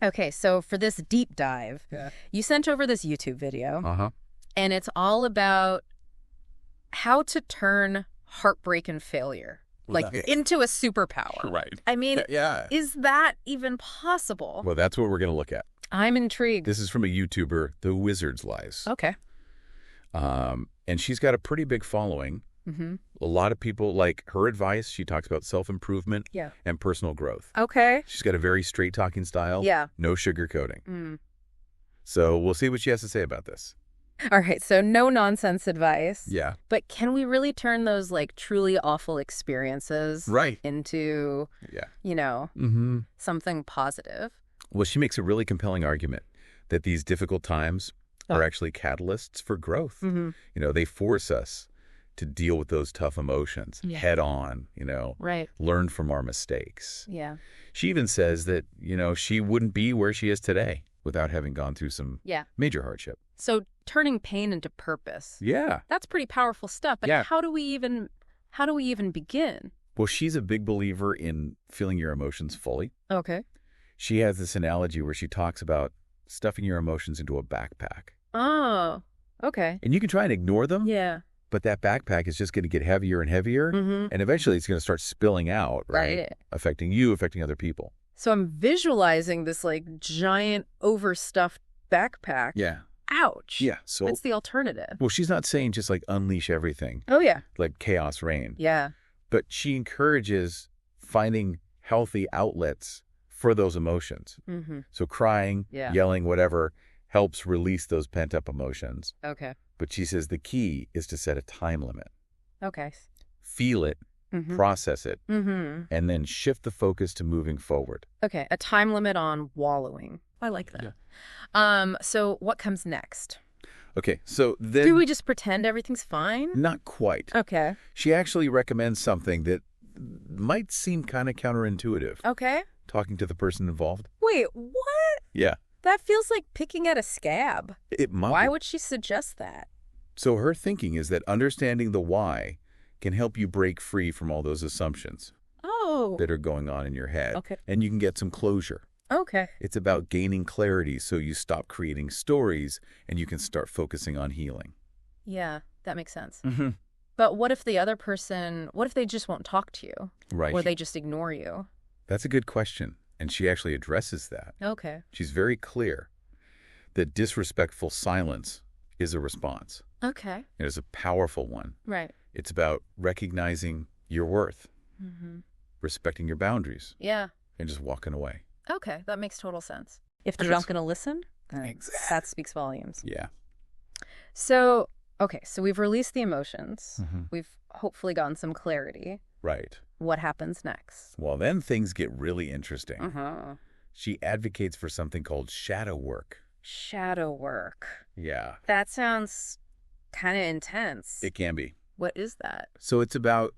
Okay, so for this deep dive, you sent over this YouTube video, and it's all about how to turn heartbreak and failure into a superpower. Right. I mean, is that even possible? Well, that's what we're going to look at. I'm intrigued. This is from a YouTuber, The Wizard's Lies. Okay. And she's got a pretty big following. A lot of people like her advice. She talks about self-improvement and personal growth. Okay. She's got a very straight-talking style. Yeah. No sugarcoating. So we'll see what she has to say about this. All right, so no nonsense advice. Yeah. But can we really turn those like truly awful experiences into, you know, something positive? Well, she makes a really compelling argument that these difficult times are actually catalysts for growth. You know, they force us to deal with those tough emotions head on, you know, learn from our mistakes. Yeah. She even says that, you know, she wouldn't be where she is today without having gone through some major hardship. So turning pain into purpose. Yeah. That's pretty powerful stuff. But how do we even begin? Well, she's a big believer in feeling your emotions fully. Okay. She has this analogy where she talks about stuffing your emotions into a backpack. Oh, okay. And you can try and ignore them. Yeah. But that backpack is just going to get heavier and heavier. And eventually it's going to start spilling out, right? Affecting you, affecting other people. So I'm visualizing this like giant overstuffed backpack. Yeah. Ouch. Yeah. So what's the alternative? Well, she's not saying just like unleash everything. Oh, yeah. Like chaos reign. Yeah. But she encourages finding healthy outlets for those emotions. So crying, yelling, whatever, helps release those pent-up emotions. Okay. But she says the key is to set a time limit. Okay. Feel it, process it, and then shift the focus to moving forward. Okay, a time limit on wallowing. I like that. Yeah. So what comes next? Okay, so then... Do we just pretend everything's fine? Not quite. Okay. She actually recommends something that might seem kind of counterintuitive. Okay. Talking to the person involved. Wait, what? Yeah. That feels like picking at a scab. It might. Why would she suggest that? So her thinking is that understanding the why can help you break free from all those assumptions that are going on in your head. Okay. And you can get some closure. Okay. It's about gaining clarity so you stop creating stories and you can start focusing on healing. Yeah, that makes sense. But what if the other person, what if they just won't talk to you? Right. Or they just ignore you? That's a good question. And she actually addresses that. Okay. She's very clear that disrespectful silence is a response. Okay. It is a powerful one. Right. It's about recognizing your worth, respecting your boundaries. Yeah. And just walking away. Okay, that makes total sense. If they're not going to listen, that speaks volumes. Yeah. So, okay, so we've released the emotions. We've hopefully gotten some clarity. Right. What happens next? Well, then things get really interesting. She advocates for something called shadow work. Shadow work. Yeah. That sounds kind of intense. It can be. What is that? So it's about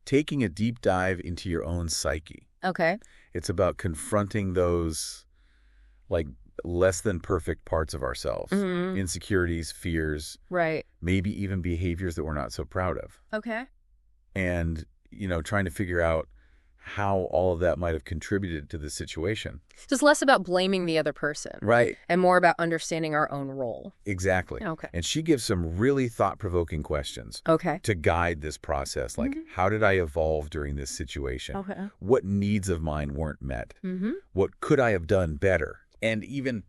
taking a deep dive into your own psyche. Okay. It's about confronting those, like, less than perfect parts of ourselves. Insecurities, fears. Right. Maybe even behaviors that we're not so proud of. Okay. And, you know, trying to figure out how all of that might have contributed to the situation. Just less about blaming the other person. Right. And more about understanding our own role. Exactly. Okay. And she gives some really thought-provoking questions. Okay. To guide this process. Like, how did I evolve during this situation? Okay. What needs of mine weren't met? What could I have done better? And even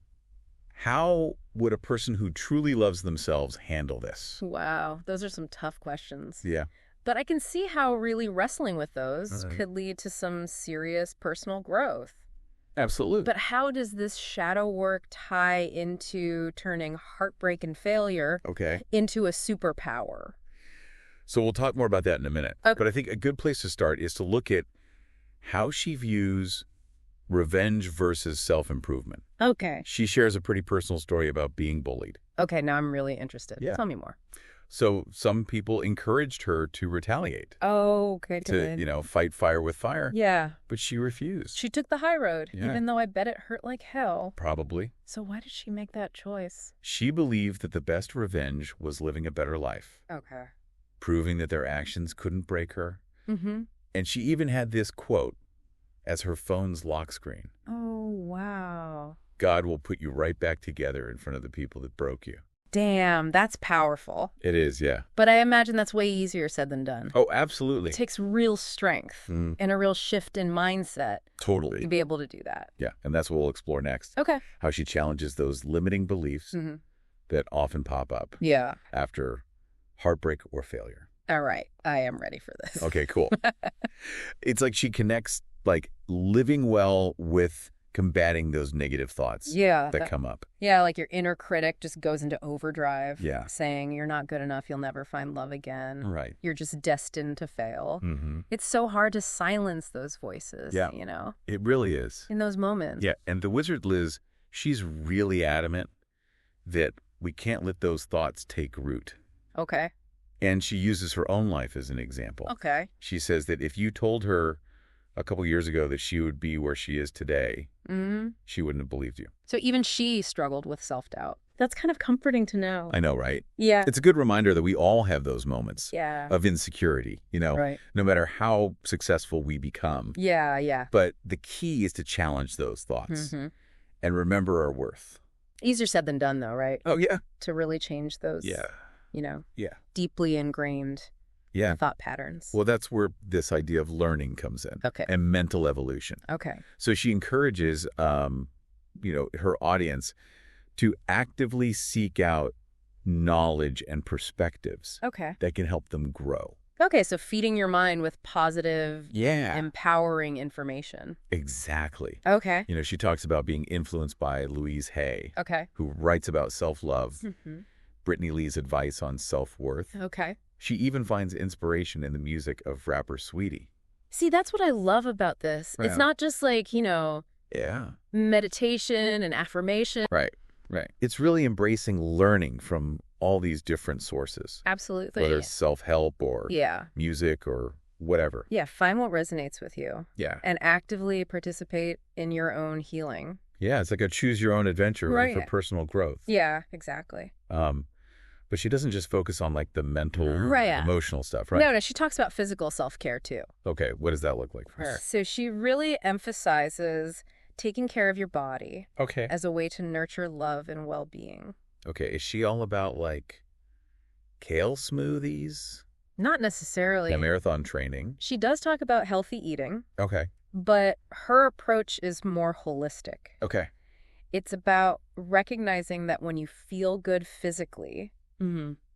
how would a person who truly loves themselves handle this? Wow. Those are some tough questions. Yeah. But I can see how really wrestling with those could lead to some serious personal growth. Absolutely. But how does this shadow work tie into turning heartbreak and failure into a superpower? So we'll talk more about that in a minute. Okay. But I think a good place to start is to look at how she views revenge versus self-improvement. Okay. She shares a pretty personal story about being bullied. Okay, now I'm really interested. Yeah. Tell me more. So some people encouraged her to retaliate. Oh, okay. To, you know, fight fire with fire. Yeah. But she refused. She took the high road, even though I bet it hurt like hell. Probably. So why did she make that choice? She believed that the best revenge was living a better life. Okay. Proving that their actions couldn't break her. And she even had this quote as her phone's lock screen. Oh, wow. God will put you right back together in front of the people that broke you. Damn, that's powerful. It is, yeah. But I imagine that's way easier said than done. Oh, absolutely. It takes real strength and a real shift in mindset. Totally. To be able to do that. Yeah, and that's what we'll explore next. Okay. How she challenges those limiting beliefs that often pop up after heartbreak or failure. All right. I am ready for this. Okay, cool. It's like she connects like living well with combating those negative thoughts that come up. Yeah, like your inner critic just goes into overdrive. Yeah. Saying you're not good enough, you'll never find love again. Right. You're just destined to fail. It's so hard to silence those voices, you know? It really is. In those moments. Yeah, and the wizard Liz, she's really adamant that we can't let those thoughts take root. Okay. And she uses her own life as an example. Okay. She says that if you told her a couple years ago that she would be where she is today, she wouldn't have believed you. So even she struggled with self-doubt. That's kind of comforting to know. I know, right? Yeah. It's a good reminder that we all have those moments of insecurity, you know, no matter how successful we become. Yeah. But the key is to challenge those thoughts and remember our worth. Easier said than done, though, right? Oh, yeah. To really change those, you know, deeply ingrained thought patterns. Well, that's where this idea of learning comes in. Okay. And mental evolution. Okay. So she encourages, you know, her audience to actively seek out knowledge and perspectives that can help them grow. Okay, so feeding your mind with positive, empowering information. Exactly. Okay. You know, she talks about being influenced by Louise Hay, who writes about self-love, Brittany Lee's advice on self-worth. Okay. She even finds inspiration in the music of rapper Sweetie. See, that's what I love about this. It's not just like, you know, meditation and affirmation. Right. It's really embracing learning from all these different sources. Absolutely. Whether it's self-help or music or whatever. Yeah, find what resonates with you. Yeah. And actively participate in your own healing. Yeah, it's like a choose your own adventure for personal growth. Yeah, exactly. But she doesn't just focus on like the mental, emotional stuff, right? No, she talks about physical self-care too. Okay, what does that look like for her? So she really emphasizes taking care of your body as a way to nurture love and well-being. Okay, is she all about like kale smoothies? Not necessarily. Yeah, marathon training. She does talk about healthy eating. Okay. But her approach is more holistic. Okay. It's about recognizing that when you feel good physically,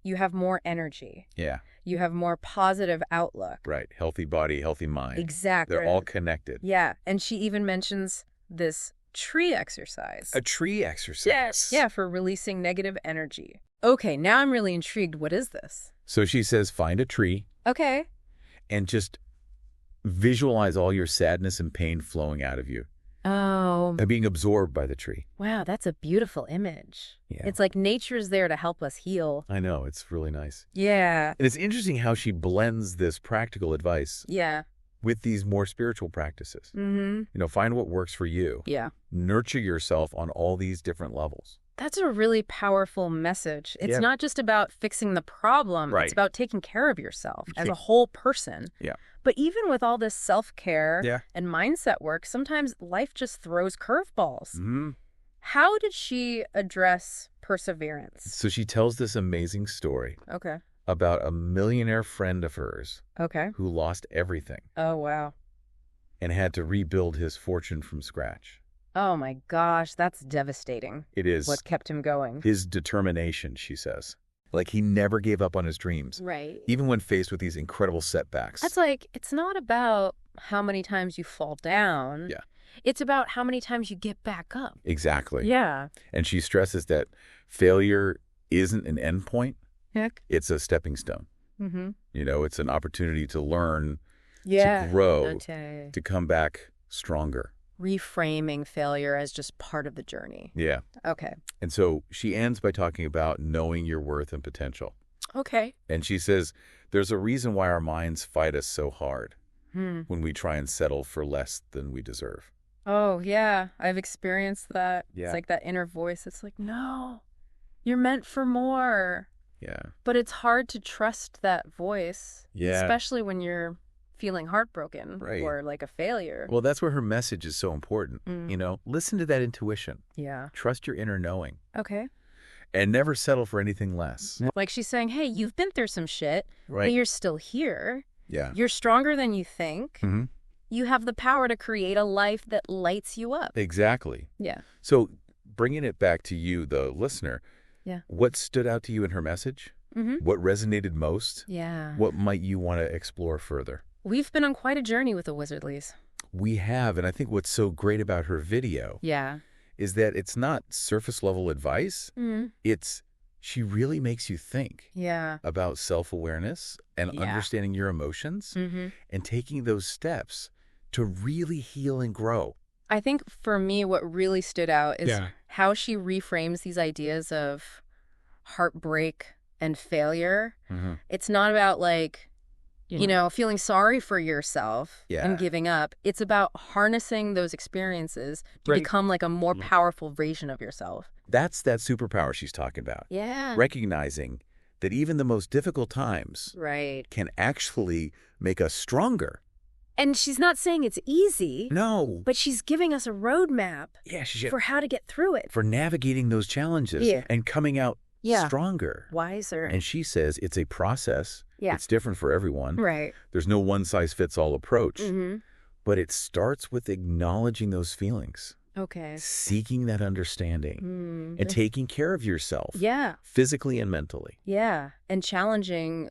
you have more energy. Yeah. You have more positive outlook. Right. Healthy body, healthy mind. Exactly. They're all connected. Yeah. And she even mentions this tree exercise. A tree exercise? Yes. Yeah, for releasing negative energy. Okay, now I'm really intrigued. What is this? So she says find a tree. Okay. And just visualize all your sadness and pain flowing out of you. Oh. And being absorbed by the tree. Wow, that's a beautiful image. Yeah. It's like nature's there to help us heal. I know, it's really nice. Yeah. And it's interesting how she blends this practical advice with these more spiritual practices. You know, find what works for you. Yeah. Nurture yourself on all these different levels. That's a really powerful message. It's not just about fixing the problem. It's about taking care of yourself as a whole person. Yeah. But even with all this self-care and mindset work, sometimes life just throws curveballs. How did she address perseverance? So she tells this amazing story about a millionaire friend of hers who lost everything. Oh, wow. And had to rebuild his fortune from scratch. Oh, my gosh. That's devastating. It is. What kept him going? His determination, she says. Like, he never gave up on his dreams. Right. Even when faced with these incredible setbacks. That's like, it's not about how many times you fall down. Yeah. It's about how many times you get back up. Exactly. Yeah. And she stresses that failure isn't an end point. Heck. It's a stepping stone. You know, it's an opportunity to learn, to grow, to come back stronger. Reframing failure as just part of the journey. Yeah. Okay. And so she ends by talking about knowing your worth and potential. Okay. And she says, there's a reason why our minds fight us so hard when we try and settle for less than we deserve. Oh, yeah. I've experienced that. Yeah. It's like that inner voice. It's like, no, you're meant for more. Yeah. But it's hard to trust that voice. Yeah. Especially when you're feeling heartbroken or like a failure. Well, that's where her message is so important. You know, listen to that intuition. Yeah. Trust your inner knowing. Okay. And never settle for anything less. Like she's saying, hey, you've been through some shit, but you're still here. Yeah. You're stronger than you think. You have the power to create a life that lights you up. Exactly. Yeah. So bringing it back to you, the listener, what stood out to you in her message? What resonated most? Yeah. What might you want to explore further? We've been on quite a journey with the Wizardlies. We have, and I think what's so great about her video is that it's not surface-level advice. She really makes you think about self-awareness and understanding your emotions and taking those steps to really heal and grow. I think for me, what really stood out is how she reframes these ideas of heartbreak and failure. It's not about like, you know, feeling sorry for yourself and giving up. It's about harnessing those experiences to become like a more powerful version of yourself. That's that superpower she's talking about. Yeah. Recognizing that even the most difficult times can actually make us stronger. And she's not saying it's easy. No. But she's giving us a roadmap for how to get through it. For navigating those challenges and coming out stronger. Wiser. And she says it's a process. Yeah. It's different for everyone. Right. There's no one-size-fits-all approach. But it starts with acknowledging those feelings. Okay. Seeking that understanding and taking care of yourself. Yeah. Physically and mentally. Yeah. And challenging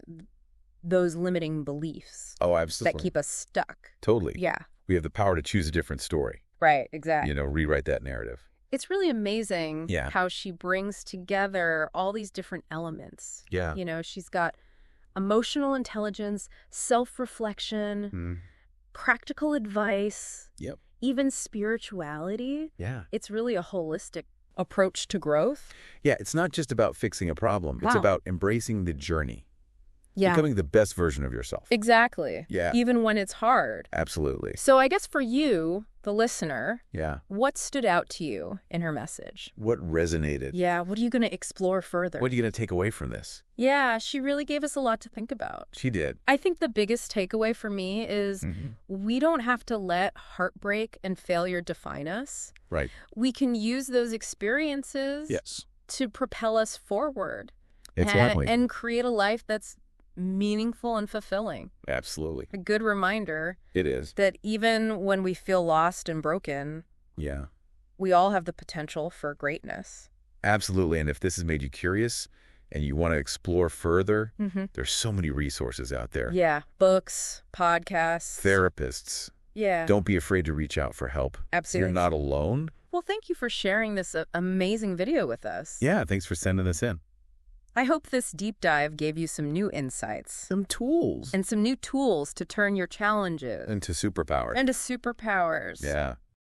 those limiting beliefs. Oh, absolutely. That keep us stuck. Totally. Yeah. We have the power to choose a different story. Right. Exactly. You know, rewrite that narrative. It's really amazing how she brings together all these different elements. Yeah. You know, she's got emotional intelligence, self-reflection, practical advice, even spirituality. Yeah. It's really a holistic approach to growth. Yeah, it's not just about fixing a problem. It's about embracing the journey. Yeah. Becoming the best version of yourself. Exactly. Yeah. Even when it's hard. Absolutely. So I guess for you, the listener, what stood out to you in her message? What resonated? Yeah. What are you going to explore further? What are you going to take away from this? Yeah, she really gave us a lot to think about. She did. I think the biggest takeaway for me is we don't have to let heartbreak and failure define us. Right. We can use those experiences to propel us forward. Exactly. And create a life that's meaningful and fulfilling. Absolutely. A good reminder. It is. That even when we feel lost and broken, we all have the potential for greatness. Absolutely. And if this has made you curious and you want to explore further, there's so many resources out there. Yeah. Books, podcasts. Therapists. Yeah. Don't be afraid to reach out for help. Absolutely. You're not alone. Well, thank you for sharing this amazing video with us. Yeah. Thanks for sending this in. I hope this deep dive gave you some new insights. Some tools. And some new tools to turn your challenges into superpowers. Into superpowers. Yeah.